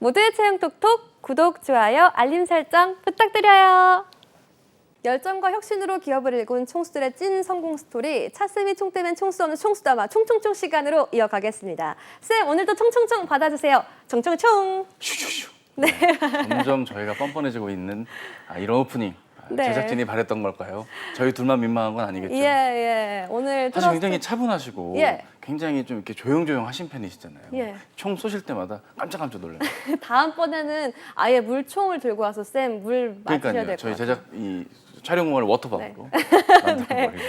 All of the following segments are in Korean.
모두의 체형 톡톡 구독, 좋아요, 알림 설정 부탁드려요. 열정과 혁신으로 기업을 일군 총수들의 찐 성공 스토리 차쌤이 총 떼면 총수 없는 총수담화 총총총 시간으로 이어가겠습니다. 쌤 오늘도 총총총 받아주세요. 총총총. 슈슈슈. 네. 점점 저희가 뻔뻔해지고 있는 이런 오프닝. 네. 제작진이 바랬던 걸까요? 저희 둘만 민망한 건 아니겠죠? 예. 오늘 사실 굉장히 차분하시고 예. 굉장히 좀 이렇게 조용조용 하신 편이시잖아요. 예. 총 쏘실 때마다 깜짝깜짝 놀라요. 다음번에는 아예 물총을 들고 와서 쌤 물 마셔야 될 것 그러니까요. 같아요. 저희 제작 이 촬영공을 워터밤으로 만들어버리고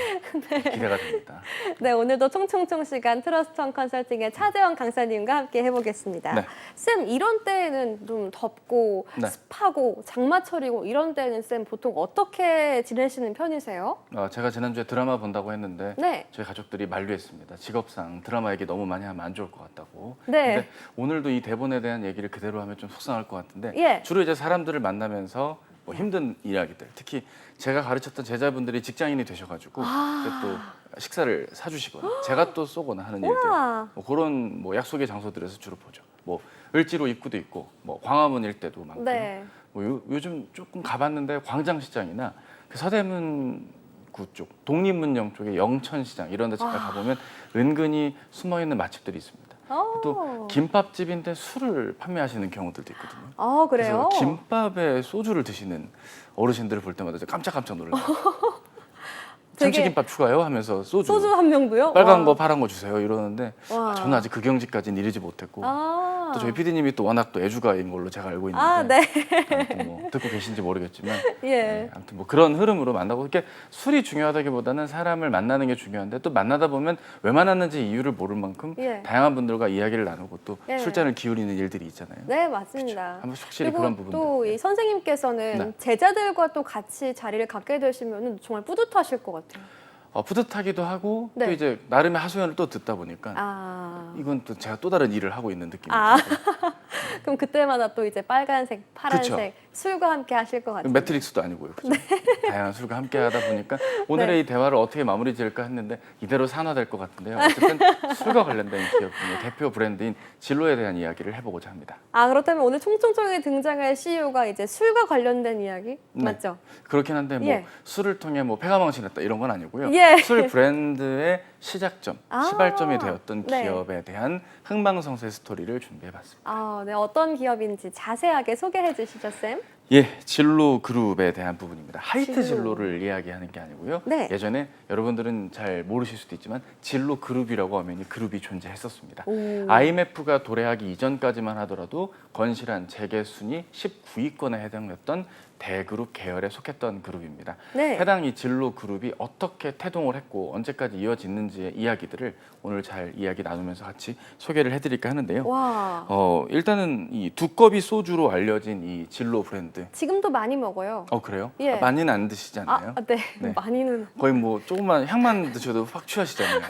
기대가 됩니다. 네, 오늘도 총총총 시간 트러스트원 컨설팅의 차재원 강사님과 함께 해보겠습니다. 네. 쌤, 이런 때에는 좀 덥고 네. 습하고 장마철이고 이런 때는 쌤 보통 어떻게 지내시는 편이세요? 제가 지난주에 드라마 본다고 했는데 네. 저희 가족들이 만류했습니다. 직업상 드라마 얘기 너무 많이 하면 안 좋을 것 같다고. 네. 근데 오늘도 이 대본에 대한 얘기를 그대로 하면 좀 속상할 것 같은데 예. 주로 이제 사람들을 만나면서 뭐 힘든 이야기들, 특히 제가 가르쳤던 제자분들이 직장인이 되셔가지고 또 식사를 사주시거나 제가 또 쏘거나 하는 일들, 뭐 그런 뭐 약속의 장소들에서 주로 보죠. 뭐 을지로 입구도 있고, 뭐 광화문 일대도 많고, 네. 뭐 요즘 조금 가봤는데 광장시장이나 그 서대문구 쪽, 독립문영 쪽에 영천시장 이런 데 잠깐 가보면 은근히 숨어있는 맛집들이 있습니다. 또 김밥집인데 술을 판매하시는 경우들도 있거든요. 그래요? 그래서 김밥에 소주를 드시는 어르신들을 볼 때마다 깜짝깜짝 놀라요. 참치김밥 추가요? 하면서 소주 한 명도요? 빨간 와. 거 파란 거 주세요 이러는데 와. 저는 아직 그 경지까지는 이르지 못했고 또 저희 PD님이 또 워낙 또 애주가인 걸로 제가 알고 있는데 네. 아무튼 뭐 듣고 계신지 모르겠지만 예. 아무튼 뭐 그런 흐름으로 만나고 이렇게 술이 중요하다기보다는 사람을 만나는 게 중요한데 또 만나다 보면 왜 만났는지 이유를 모를 만큼 예. 다양한 분들과 이야기를 나누고 또 예. 술잔을 기울이는 일들이 있잖아요. 네, 맞습니다. 한번 확실히 그리고 그런 부분들. 또 이 선생님께서는 네. 제자들과 또 같이 자리를 갖게 되시면 정말 뿌듯하실 것 같아요. 뿌듯하기도 하고 네. 또 이제 나름의 하소연을 또 듣다 보니까 이건 또 제가 또 다른 일을 하고 있는 느낌이 들고 그럼 그때마다 또 이제 빨간색, 파란색 그쵸. 술과 함께 하실 것 같아요. 매트릭스도 아니고요. 그죠? 다양한 술과 함께 하다 보니까 오늘의 네. 이 대화를 어떻게 마무리 지을까 했는데 이대로 산화될 것 같은데요. 어쨌든 술과 관련된 기업 중에 대표 브랜드인 진로에 대한 이야기를 해보고자 합니다. 그렇다면 오늘 총총총에 등장할 CEO가 이제 술과 관련된 이야기 맞죠? 그렇긴 한데 뭐 예. 술을 통해 뭐 폐가 망신했다 이런 건 아니고요. 예. 술 브랜드의 시작점, 시발점이 되었던 네. 기업에 대한 흥망성쇠 스토리를 준비해봤습니다. 네, 어떤 기업인지 자세하게 소개해 주시죠, 쌤. 예, 진로 그룹에 대한 부분입니다. 하이트 진로. 진로를 이야기하는 게 아니고요. 네. 예전에 여러분들은 잘 모르실 수도 있지만 진로 그룹이라고 하면 이 그룹이 존재했었습니다. IMF가 도래하기 이전까지만 하더라도 건실한 재계 순위 19위권에 해당했던 대그룹 계열에 속했던 그룹입니다. 네. 해당 이 진로 그룹이 어떻게 태동을 했고 언제까지 이어졌는지의 이야기들을 오늘 잘 이야기 나누면서 같이 소개를 해드릴까 하는데요. 와. 일단은 이 두꺼비 소주로 알려진 이 진로 브랜드. 지금도 많이 먹어요. 그래요? 예. 많이는 안 드시잖아요. 네. 네. 많이는. 거의 뭐 조금만 향만 드셔도 확 취하시잖아요.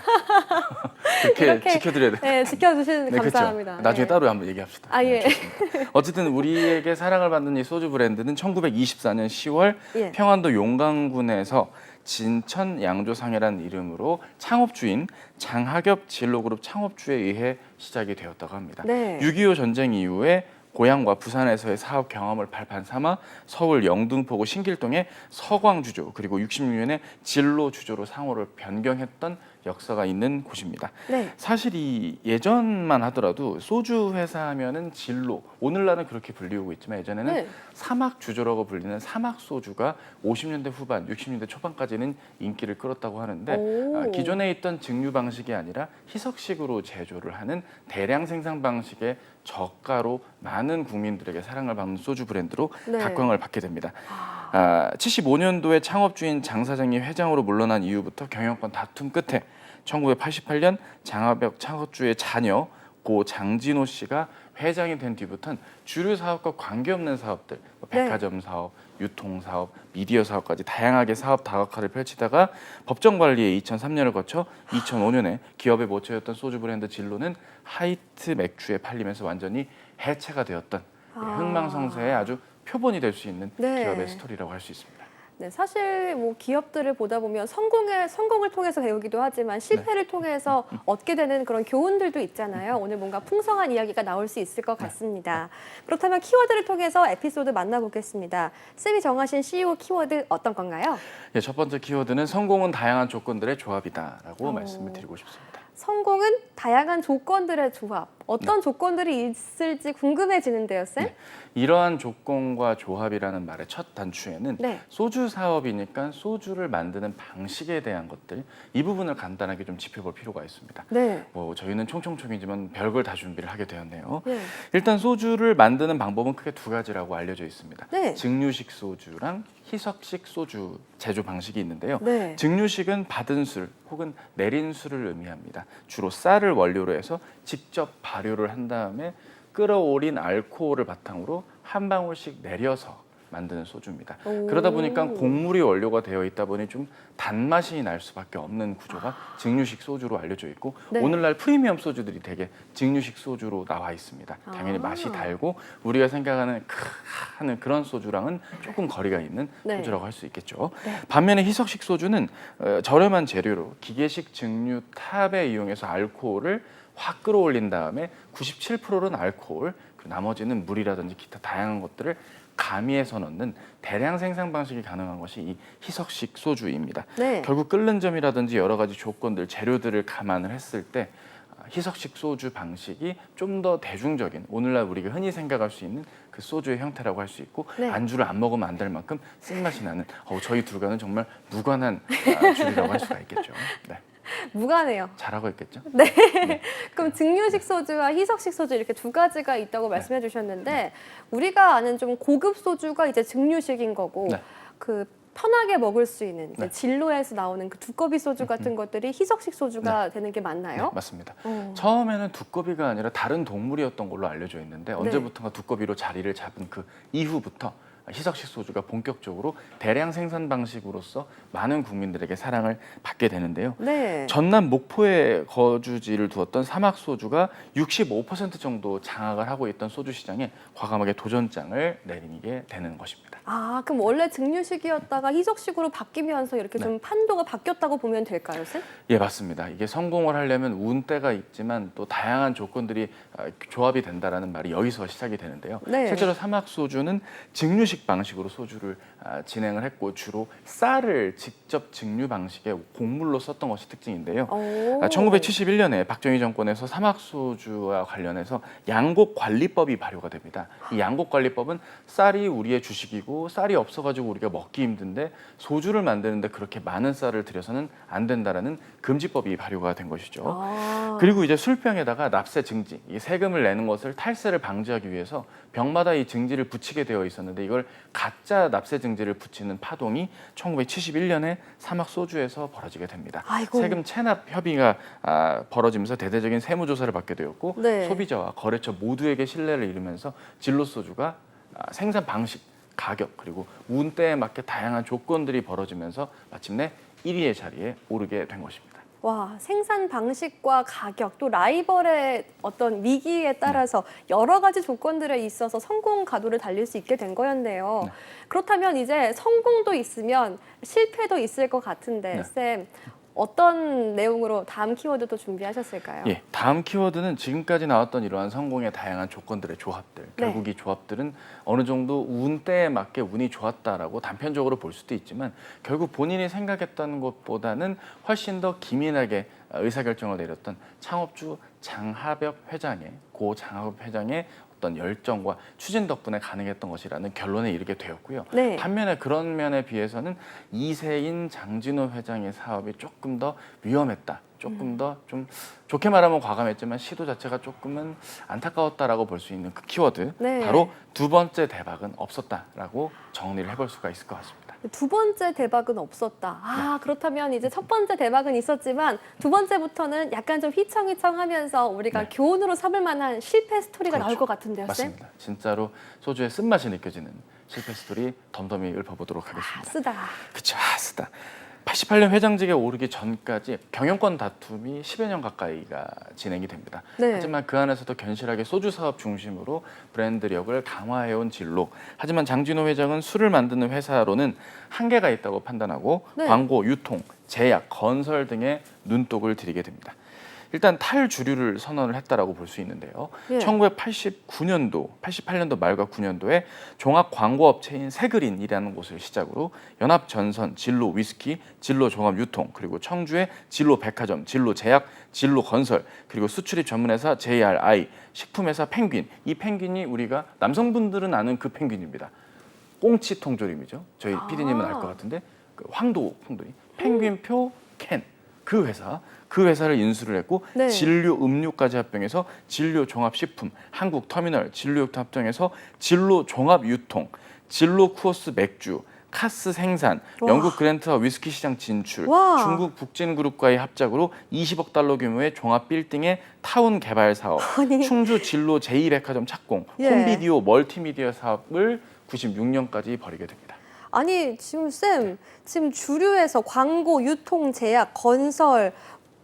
이렇게 이렇게, 지켜드려야 돼요. 네, 지켜주시는 네, 감사합니다. 그렇죠. 나중에 네. 따로 한번 얘기합시다. 예. 좋습니다. 어쨌든 우리에게 사랑을 받는 이 소주 브랜드는 1924년 10월 예. 평안도 용강군에서 진천 양조상해라는 이름으로 창업주인 장하겹 진로그룹 창업주에 의해 시작이 되었다고 합니다. 네. 6.25 전쟁 이후에 고향과 부산에서의 사업 경험을 발판 삼아 서울 영등포구 신길동의 서광주조 그리고 66년에 진로주조로 상호를 변경했던 역사가 있는 곳입니다. 네. 사실 이 예전만 하더라도 소주 회사 하면은 진로, 오늘날은 그렇게 불리우고 있지만 예전에는 네. 사막 주조라고 불리는 사막 소주가 50년대 후반, 60년대 초반까지는 인기를 끌었다고 하는데 기존에 있던 증류 방식이 아니라 희석식으로 제조를 하는 대량 생산 방식의 저가로 많은 국민들에게 사랑을 받는 소주 브랜드로 네. 각광을 받게 됩니다. 75년도에 창업주인 장 사장이 회장으로 물러난 이후부터 경영권 다툼 끝에 1988년 장하벽 창업주의 자녀 고 장진호 씨가 회장이 된 뒤부터는 주류 사업과 관계없는 사업들, 뭐 백화점 사업, 유통 사업, 미디어 사업까지 다양하게 사업 다각화를 펼치다가 법정 관리에 2003년을 거쳐 2005년에 기업의 모처였던 소주 브랜드 진로는 하이트 맥주에 팔리면서 완전히 해체가 되었던 흥망성쇠의 아주 표본이 될 수 있는 네. 기업의 스토리라고 할 수 있습니다. 네, 사실 뭐 기업들을 보다 보면 성공을 통해서 배우기도 하지만 실패를 통해서 얻게 되는 그런 교훈들도 있잖아요. 오늘 뭔가 풍성한 이야기가 나올 수 있을 것 같습니다. 그렇다면 키워드를 통해서 에피소드 만나보겠습니다. 쌤이 정하신 CEO 키워드 어떤 건가요? 예, 첫 번째 키워드는 성공은 다양한 조건들의 조합이다라고 말씀을 드리고 싶습니다. 성공은 다양한 조건들의 조합. 어떤 조건들이 있을지 궁금해지는데요, 쌤? 네. 이러한 조건과 조합이라는 말의 첫 단추에는 네. 소주 사업이니까 소주를 만드는 방식에 대한 것들 이 부분을 간단하게 좀 짚어볼 필요가 있습니다. 네. 뭐 저희는 총총총이지만 별걸 다 준비를 하게 되었네요. 네. 일단 소주를 만드는 방법은 크게 두 가지라고 알려져 있습니다. 네. 증류식 소주랑 희석식 소주 제조 방식이 있는데요. 네. 증류식은 받은 술 혹은 내린 술을 의미합니다. 주로 쌀을 원료로 해서 직접 발효를 한 다음에 끓어올린 알코올을 바탕으로 한 방울씩 내려서 만드는 소주입니다. 오. 그러다 보니까 곡물이 원료가 되어 있다 보니 좀 단맛이 날 수밖에 없는 구조가 증류식 소주로 알려져 있고 네. 오늘날 프리미엄 소주들이 되게 증류식 소주로 나와 있습니다. 당연히 맛이 달고 우리가 생각하는 하는 그런 소주랑은 조금 거리가 있는 네. 소주라고 할 수 있겠죠. 네. 반면에 희석식 소주는 저렴한 재료로 기계식 증류 탑에 이용해서 알코올을 확 끌어올린 다음에 97%는 알코올, 그리고 나머지는 물이라든지 기타 다양한 것들을 가미해서 넣는 대량 생산 방식이 가능한 것이 이 희석식 소주입니다. 네. 결국 끓는 점이라든지 여러 가지 조건들, 재료들을 감안을 했을 때 희석식 소주 방식이 좀 더 대중적인 오늘날 우리가 흔히 생각할 수 있는 그 소주의 형태라고 할 수 있고 네. 안주를 안 먹으면 안 될 만큼 쓴맛이 나는 저희 둘과는 정말 무관한 줄이라고 할 수가 있겠죠. 네. 무관해요. 잘하고 있겠죠? 그럼 증류식 소주와 희석식 소주 이렇게 두 가지가 있다고 말씀해 주셨는데 우리가 아는 좀 고급 소주가 이제 증류식인 거고 네. 그 편하게 먹을 수 있는 이제 네. 진로에서 나오는 그 두꺼비 소주 같은 것들이 희석식 소주가 되는 게 맞나요? 네, 맞습니다. 처음에는 두꺼비가 아니라 다른 동물이었던 걸로 알려져 있는데 네. 언제부턴가 두꺼비로 자리를 잡은 그 이후부터 희석식 소주가 본격적으로 대량 생산 방식으로서 많은 국민들에게 사랑을 받게 되는데요. 네. 전남 목포에 거주지를 두었던 사막 소주가 65% 정도 장악을 하고 있던 소주 시장에 과감하게 도전장을 내리게 되는 것입니다. 아, 그럼 원래 증류식이었다가 희석식으로 바뀌면서 이렇게 좀 판도가 바뀌었다고 보면 될까요, 쌤? 예, 맞습니다. 이게 성공을 하려면 운때가 있지만 또 다양한 조건들이 조합이 된다라는 말이 여기서 시작이 되는데요. 네. 실제로 사막 소주는 증류식 방식으로 소주를 진행을 했고 주로 쌀을 직접 증류 방식의 곡물로 썼던 것이 특징인데요. 오. 1971년에 박정희 정권에서 사막 소주와 관련해서 양곡관리법이 발효가 됩니다. 이 양곡관리법은 쌀이 우리의 주식이고 쌀이 없어가지고 우리가 먹기 힘든데 소주를 만드는데 그렇게 많은 쌀을 들여서는 안 된다라는 금지법이 발효가 된 것이죠. 아. 그리고 이제 술병에다가 납세 증지, 이 세금을 내는 것을 탈세를 방지하기 위해서 병마다 이 증지를 붙이게 되어 있었는데 이걸 가짜 납세 증지를 붙이는 파동이 1971년에 사막 소주에서 벌어지게 됩니다. 아이고. 세금 체납 협의가 벌어지면서 대대적인 세무조사를 받게 되었고 네. 소비자와 거래처 모두에게 신뢰를 이루면서 진로 소주가 생산 방식, 가격 그리고 운때에 맞게 다양한 조건들이 벌어지면서 마침내 1위의 자리에 오르게 된 것입니다. 와, 생산 방식과 가격 또 라이벌의 어떤 위기에 따라서 여러 가지 조건들에 있어서 성공 가도를 달릴 수 있게 된 거였네요. 네. 그렇다면 이제 성공도 있으면 실패도 있을 것 같은데 네. 쌤 어떤 내용으로 다음 키워드도 준비하셨을까요? 예, 다음 키워드는 지금까지 나왔던 이러한 성공의 다양한 조건들의 조합들. 네. 결국 이 조합들은 어느 정도 운때에 맞게 운이 좋았다라고 단편적으로 볼 수도 있지만 결국 본인이 생각했던 것보다는 훨씬 더 기민하게 의사결정을 내렸던 창업주 장하벽 회장의 고 장하벽 회장의 어떤 열정과 추진 덕분에 가능했던 것이라는 결론에 이르게 되었고요. 네. 반면에 그런 면에 비해서는 이세인 장진호 회장의 사업이 조금 더 위험했다. 조금 더 좀 좋게 말하면 과감했지만 시도 자체가 조금은 안타까웠다라고 볼 수 있는 그 키워드 네. 바로 두 번째 대박은 없었다라고 정리를 해볼 수가 있을 것 같습니다. 두 번째 대박은 없었다. 아, 그렇다면 이제 첫 번째 대박은 있었지만 두 번째부터는 약간 좀 휘청휘청하면서 우리가 네. 교훈으로 삼을 만한 실패 스토리가 나올 그렇죠. 것 같은데요, 쌤? 맞습니다. 진짜로 소주의 쓴맛이 느껴지는 실패 스토리 덤덤히 읊어보도록 하겠습니다. 쓰다. 그쵸, 쓰다. 88년 회장직에 오르기 전까지 경영권 다툼이 10여 년 가까이가 진행이 됩니다. 네. 하지만 그 안에서도 견실하게 소주 사업 중심으로 브랜드력을 강화해온 진로. 하지만 장진호 회장은 술을 만드는 회사로는 한계가 있다고 판단하고 네. 광고, 유통, 제약, 건설 등에 눈독을 들이게 됩니다. 일단 탈주류를 선언을 했다라고 볼 수 있는데요. 예. 1989년도, 88년도 말과 9년도에 종합 광고업체인 세그린이라는 곳을 시작으로 연합전선, 진로 위스키, 진로 종합 유통, 그리고 청주의 진로 백화점, 진로 제약, 진로 건설, 그리고 수출입 전문회사 JRI, 식품회사 펭귄. 이 펭귄이 우리가 남성분들은 아는 그 펭귄입니다. 꽁치 통조림이죠. 저희 PD님은 알 것 같은데 그 황도 콩돌이, 펭귄표 캔. 그 회사를 인수를 했고 네. 진료 음료까지 합병해서 진료 종합식품, 한국 터미널, 진로육도 합병해서 진로 종합유통, 진로 쿠어스 맥주, 카스 생산, 와. 영국 그랜트와 위스키 시장 진출, 와. 중국 북진그룹과의 합작으로 20억 달러 규모의 종합 빌딩의 타운 개발 사업, 아니. 충주 진로 제2백화점 착공, 예. 홈비디오 멀티미디어 사업을 96년까지 벌이게 됩니다. 아니 지금 쌤 지금 주류에서 광고, 유통, 제약, 건설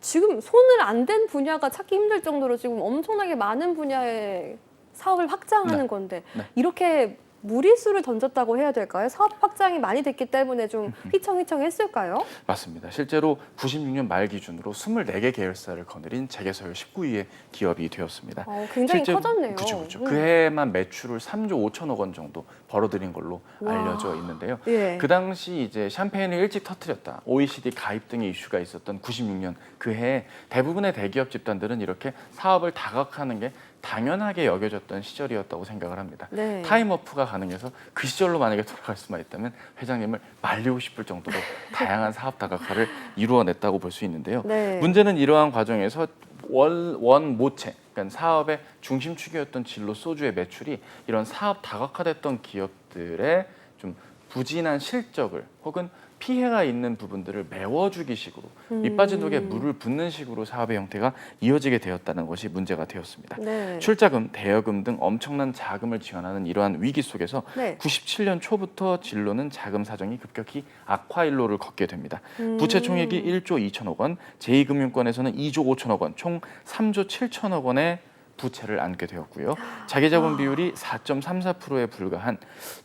지금 손을 안 댄 분야가 찾기 힘들 정도로 지금 엄청나게 많은 분야의 사업을 확장하는 네. 건데 네. 이렇게 무리수를 던졌다고 해야 될까요? 사업 확장이 많이 됐기 때문에 좀 휘청휘청했을까요? 맞습니다. 실제로 96년 말 기준으로 24개 계열사를 거느린 재계서열 19위의 기업이 되었습니다. 굉장히 커졌네요. 그렇죠. 그 해에만 매출을 3조 5천억 원 정도 벌어들인 걸로 와. 알려져 있는데요. 예. 그 당시 이제 샴페인을 일찍 터뜨렸다, OECD 가입 등의 이슈가 있었던 96년 그 해에 대부분의 대기업 집단들은 이렇게 사업을 다각하는 게 당연하게 여겨졌던 시절이었다고 생각을 합니다. 네. 타임어프가 가능해서 그 시절로 만약에 돌아갈 수만 있다면 회장님을 말리고 싶을 정도로 다양한 사업 다각화를 이루어냈다고 볼 수 있는데요. 네. 문제는 이러한 과정에서 원모체, 그러니까 사업의 중심축이었던 진로 소주의 매출이 이런 사업 다각화됐던 기업들의 좀 부진한 실적을 혹은 피해가 있는 부분들을 메워주기 식으로 밑빠진 독에 물을 붓는 식으로 사업의 형태가 이어지게 되었다는 것이 문제가 되었습니다. 네. 출자금, 대여금 등 엄청난 자금을 지원하는 이러한 위기 속에서 네. 97년 초부터 진로는 자금 사정이 급격히 악화일로를 걷게 됩니다. 부채 총액이 1조 2천억 원, 제2금융권에서는 2조 5천억 원, 총 3조 7천억 원의 부채를 안게 되었고요. 자기자본 비율이 4.34%에 불과한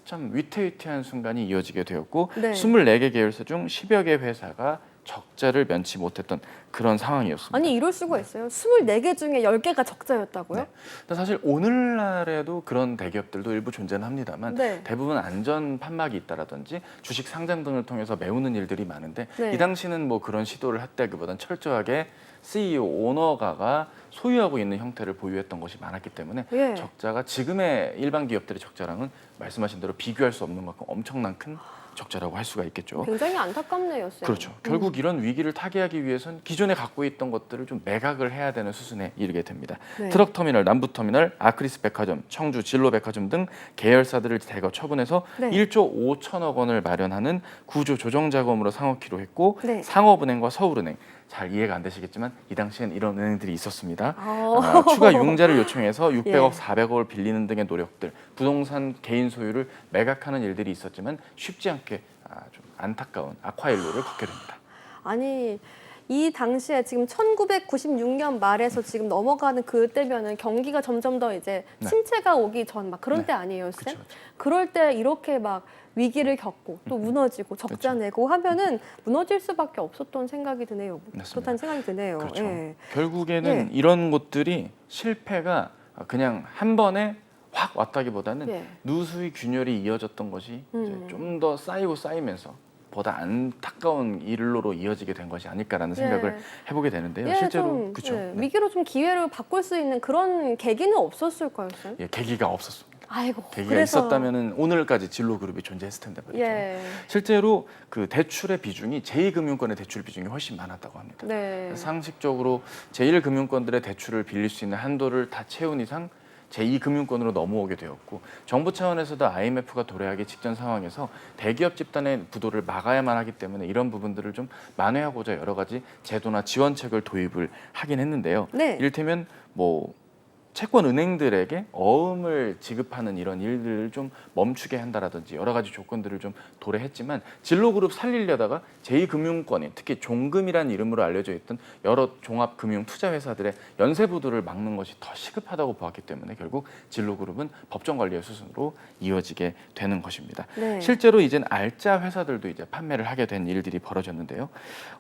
좀 위태위태한 순간이 이어지게 되었고 네. 24개 계열사 중 10여 개 회사가 적자를 면치 못했던 그런 상황이었습니다. 아니 이럴 수가 있어요? 24개 중에 10개가 적자였다고요? 네. 근데 사실 오늘날에도 그런 대기업들도 일부 존재는 합니다만 네. 대부분 안전 판막이 있다라든지 주식 상장 등을 통해서 메우는 일들이 많은데 네. 이 당시는 뭐 그런 시도를 했다기보다는 철저하게 CEO, 오너가가 소유하고 있는 형태를 보유했던 것이 많았기 때문에 예. 적자가 지금의 일반 기업들의 적자랑은 말씀하신 대로 비교할 수 없는 만큼 엄청난 큰 적자라고 할 수가 있겠죠. 굉장히 안타깝네요, 쌤. 그렇죠. 결국 이런 위기를 타개하기 위해선 기존에 갖고 있던 것들을 좀 매각을 해야 되는 수순에 이르게 됩니다. 네. 트럭터미널, 남부터미널, 아크리스 백화점, 청주 진로백화점 등 계열사들을 대거 처분해서 네. 1조 5천억 원을 마련하는 구조 조정 자금으로 상업키로 했고 네. 상업은행과 서울은행, 잘 이해가 안 되시겠지만 이 당시엔 이런 은행들이 있었습니다. 아. 추가 융자를 요청해서 600억, 예. 400억을 빌리는 등의 노력들, 부동산 개인 소유를 매각하는 일들이 있었지만 쉽지 않게 좀 안타까운 악화일로를 걷게 됩니다. 아니 이 당시에 지금 1996년 말에서 지금 넘어가는 그때면은 경기가 점점 더 이제 네. 침체가 오기 전 막 그런 네. 때 아니에요, 쌤? 그쵸, 그쵸. 그럴 때 이렇게 막 위기를 겪고 또 무너지고 적자 그쵸. 내고 하면은 무너질 수밖에 없었던 생각이 드네요. 맞습니다. 그렇다는 생각이 드네요. 그렇죠. 예. 결국에는 예. 이런 것들이 실패가 그냥 한 번에 확 왔다기보다는 예. 누수의 균열이 이어졌던 것이 좀 더 쌓이고 쌓이면서 보다 안타까운 일로로 이어지게 된 것이 아닐까라는 생각을 해보게 되는데요. 예, 실제로 좀, 그렇죠. 예, 네. 위기로 좀 기회로 바꿀 수 있는 그런 계기는 없었을까요, 쌤? 예, 계기가 없었습니다. 아이고, 계기가 그래서 있었다면은 오늘까지 진로 그룹이 존재했을 텐데 말이죠. 예, 실제로 그 대출의 비중이 제2금융권의 대출 비중이 훨씬 많았다고 합니다. 네, 상식적으로 제1금융권들의 대출을 빌릴 수 있는 한도를 다 채운 이상 제2금융권으로 넘어오게 되었고 정부 차원에서도 IMF가 도래하기 직전 상황에서 대기업 집단의 부도를 막아야만 하기 때문에 이런 부분들을 좀 만회하고자 여러 가지 제도나 지원책을 도입을 하긴 했는데요. 네. 이를테면 뭐 채권 은행들에게 어음을 지급하는 이런 일들을 좀 멈추게 한다라든지 여러 가지 조건들을 좀 도래했지만 진로그룹 살리려다가 제2금융권인 특히 종금이라는 이름으로 알려져 있던 여러 종합금융투자회사들의 연쇄부도를 막는 것이 더 시급하다고 보았기 때문에 결국 진로그룹은 법정관리의 수순으로 이어지게 되는 것입니다. 네. 실제로 이젠 알짜 회사들도 이제 판매를 하게 된 일들이 벌어졌는데요.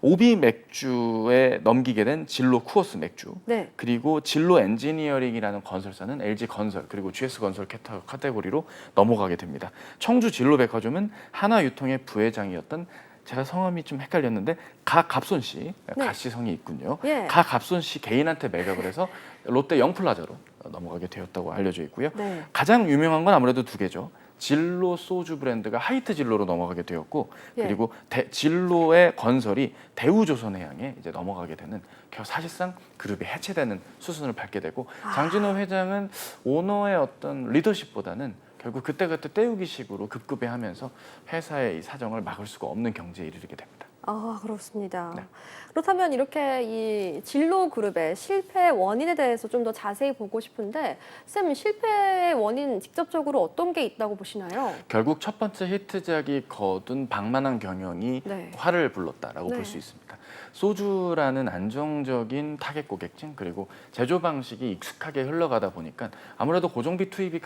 오비 맥주에 넘기게 된 진로 쿠어스 맥주, 네. 그리고 진로 엔지니어링이라는 건설사는 LG 건설 그리고 GS 건설 카테고리로 넘어가게 됩니다. 청주 진로 백화점은 하나유통의 부회장이었던 제가 성함이 좀 헷갈렸는데 가갑손 씨, 네. 가씨 성이 있군요. 예. 가갑손 씨 개인한테 매각을 해서 롯데 영플라자로 넘어가게 되었다고 알려져 있고요. 네. 가장 유명한 건 아무래도 두 개죠. 진로 소주 브랜드가 하이트 진로로 넘어가게 되었고, 예. 그리고 진로의 건설이 대우조선해양에 이제 넘어가게 되는 사실상 그룹이 해체되는 수순을 밟게 되고, 장진호 회장은 오너의 어떤 리더십보다는 결국 그때그때 때우기식으로 급급해하면서 회사의 이 사정을 막을 수가 없는 경지에 이르게 됩니다. 아, 그렇습니다. 네. 그렇다면 이렇게 이 진로 그룹의 실패 원인에 대해서 좀 더 자세히 보고 싶은데, 쌤, 실패의 원인 직접적으로 어떤 게 있다고 보시나요? 결국 첫 번째 히트작이 거둔 방만한 경영이 네. 화를 불렀다라고 네. 볼 수 있습니다. 소주라는 안정적인 타겟 고객층 그리고 제조 방식이 익숙하게 흘러가다 보니까 아무래도 고정비 투입이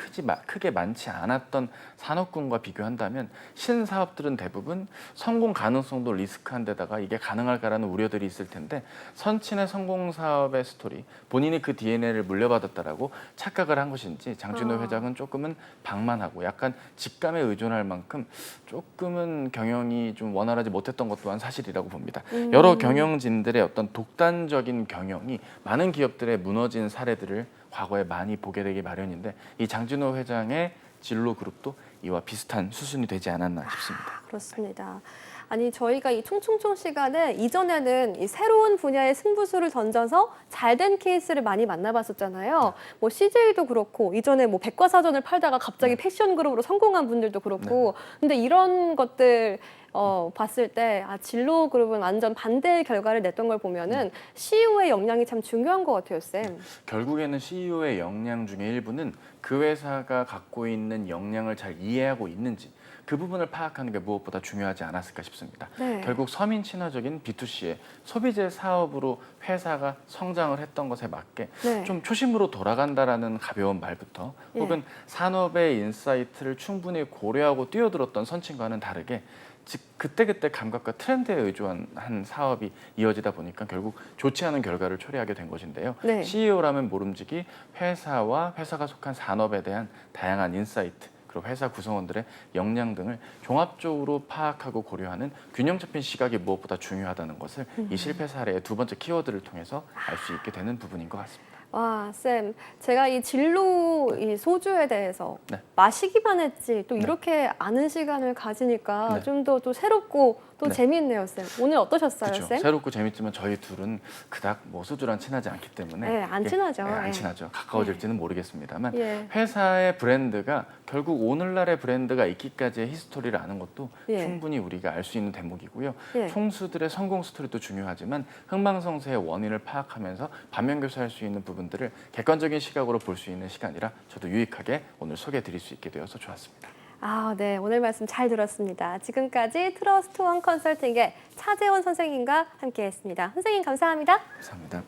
크게 많지 않았던 산업군과 비교한다면 신사업들은 대부분 성공 가능성도 리스크한 데다가 이게 가능할까라는 우려들이 있을 텐데, 선친의 성공 사업의 스토리, 본인이 그 DNA를 물려받았다라고 착각을 한 것인지 장진호 회장은 조금은 방만하고 약간 직감에 의존할 만큼 조금은 경영이 좀 원활하지 못했던 것 또한 사실이라고 봅니다. 여러 경영진들의 어떤 독단적인 경영이 많은 기업들의 무너진 사례들을 과거에 많이 보게 되기 마련인데, 이 장진호 회장의 진로 그룹도 이와 비슷한 수순이 되지 않았나 싶습니다. 그렇습니다. 아니, 저희가 이 총총총 시간에 이전에는 이 새로운 분야의 승부수를 던져서 잘된 케이스를 많이 만나봤었잖아요. 뭐 CJ도 그렇고, 이전에 뭐 백과사전을 팔다가 갑자기 패션 그룹으로 성공한 분들도 그렇고, 근데 이런 것들 봤을 때 진로 그룹은 완전 반대의 결과를 냈던 걸 보면은 CEO의 역량이 참 중요한 것 같아요, 쌤. 결국에는 CEO의 역량 중에 일부는 그 회사가 갖고 있는 역량을 잘 이해하고 있는지 그 부분을 파악하는 게 무엇보다 중요하지 않았을까 싶습니다. 네. 결국 서민 친화적인 B2C의 소비재 사업으로 회사가 성장을 했던 것에 맞게 네. 좀 초심으로 돌아간다라는 가벼운 말부터 예. 혹은 산업의 인사이트를 충분히 고려하고 뛰어들었던 선친과는 다르게 즉 그때그때 감각과 트렌드에 의존한 사업이 이어지다 보니까 결국 좋지 않은 결과를 초래하게 된 것인데요. 네. CEO라면 모름지기 회사와 회사가 속한 산업에 대한 다양한 인사이트 그리고 회사 구성원들의 역량 등을 종합적으로 파악하고 고려하는 균형 잡힌 시각이 무엇보다 중요하다는 것을 이 실패 사례의 두 번째 키워드를 통해서 알 수 있게 되는 부분인 것 같습니다. 와, 쌤, 제가 이 진로 이 소주에 대해서 네. 마시기만 했지 또 이렇게 아는 시간을 가지니까 네. 좀 더 또 새롭고 또 네. 재미있네요, 쌤. 오늘 어떠셨어요, 그렇죠. 쌤? 새롭고 재밌지만 저희 둘은 그닥 뭐 소주랑 친하지 않기 때문에 네, 안 친하죠. 안 예. 친하죠. 가까워질지는 모르겠습니다만 예. 회사의 브랜드가 결국 오늘날의 브랜드가 있기까지의 히스토리를 아는 것도 예. 충분히 우리가 알 수 있는 대목이고요. 예. 총수들의 성공 스토리도 중요하지만 흥망성쇠의 원인을 파악하면서 반면교사할 수 있는 부분들을 객관적인 시각으로 볼 수 있는 시간이라 저도 유익하게 오늘 소개해드릴 수 있게 되어서 좋았습니다. 아, 네. 오늘 말씀 잘 들었습니다. 지금까지 트러스트원 컨설팅의 차재원 선생님과 함께했습니다. 선생님 감사합니다. 감사합니다.